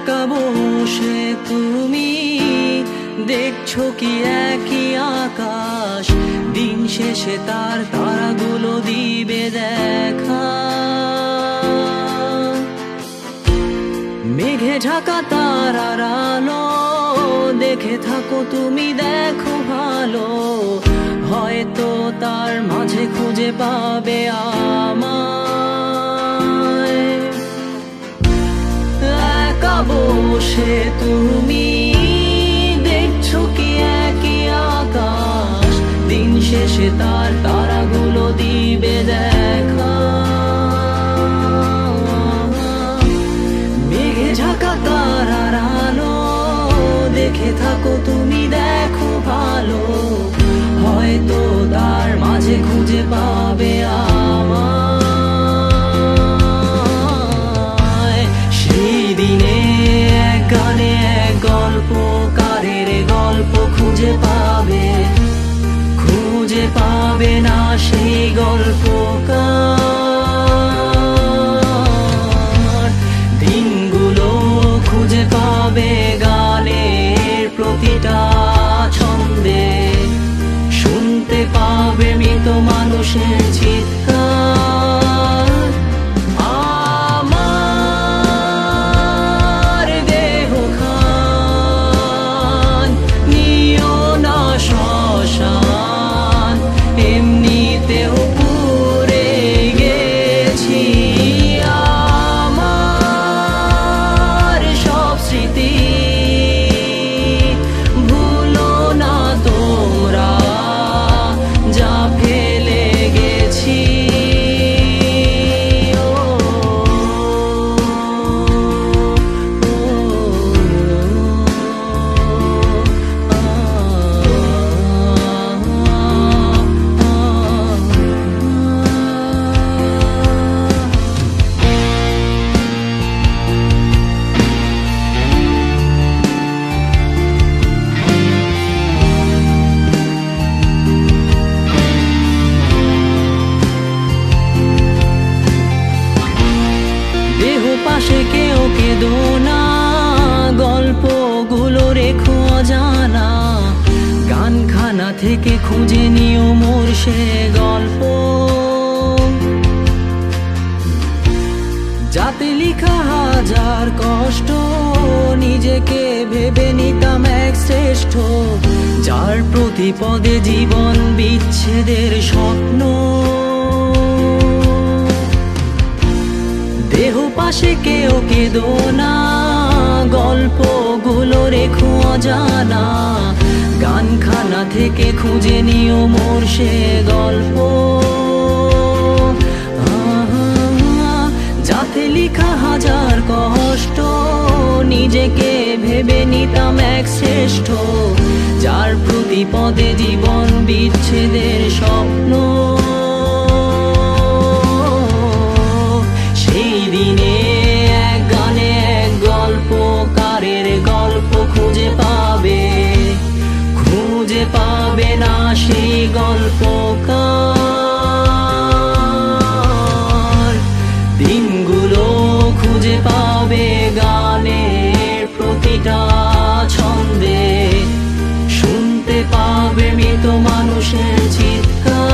একা বসে তুমি দেখছো কি একই আকাশ, দিন শেষে তার তারাগুলো দিবে দেখা। মেঘে ঢাকা তারার আলো দেখে থাকো তুমি, দেখো ভালো, হয়তো তার মাঝে খুঁজে পাবে আমায়। একা বসে তুমি দেখছো কি একই আকাশ, দিন শেষে তার তারাগুলো দিবে দেখা। মেঘে ঢাকা তারার আলো দেখে থাকো তুমি, দেখো ভালো, হয়তো তার মাঝে খুঁজে পাবে আমায়। সেই দিনে এক গানে এক গল্পকারের গল্প খুঁজে পাবে, খুঁজে পাবে না সেই গল্পকার। দিনগুলো খুঁজে পাবে গানের প্রতিটা ছন্দে, শুনতে পাবে মৃত মানুষের চিৎকার। আমার দেহ খান নিও না শ্মশান, এমনিতেও পুড়ে গেছি। আমার সব স্মৃতি ভুলো না তোমরা, যা ফেলে গেছি। দেহ পাশে কেউ কেঁদো না, গল্পগুলো রেখো অজানা, গানখানা থেকে খুঁজে নিও মোর সে গল্প, যাতে লিখা হাজার কষ্ট নিজেকে ভেবে নিতাম এক শ্রেষ্ঠ, যার প্রতি পদে জীবন বিচ্ছেদের স্বপ্ন। দেহ পাশে কেউ কেঁদো না, গল্পগুলো রেখো অজানা, গানখানা থেকে খুঁজে নিও মোর সে গল্প, যাতে লিখা হাজার কষ্ট নিজেকে ভেবে নিতাম এক শ্রেষ্ঠ, যার প্রতি পদে জীবন বিচ্ছেদের স্বপ্ন। সেই দিনে এক গানে এক গল্পকারের গল্প খুঁজে পাবে, খুঁজে পাবে না সেই গল্পকার। দিনগুলো খুঁজে পাবে গানের প্রতিটা ছন্দে, শুনতে পাবে মৃত মানুষের চিৎকার।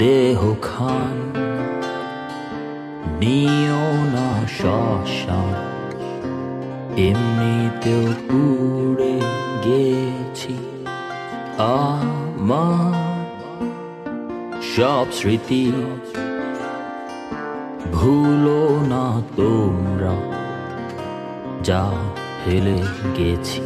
দেহ খান নিও না শ্মশান, এমনিতেও পুড়ে গেছি। আমার সব স্মৃতি ভুলো না তোমরা, যা ফেলে গেছি।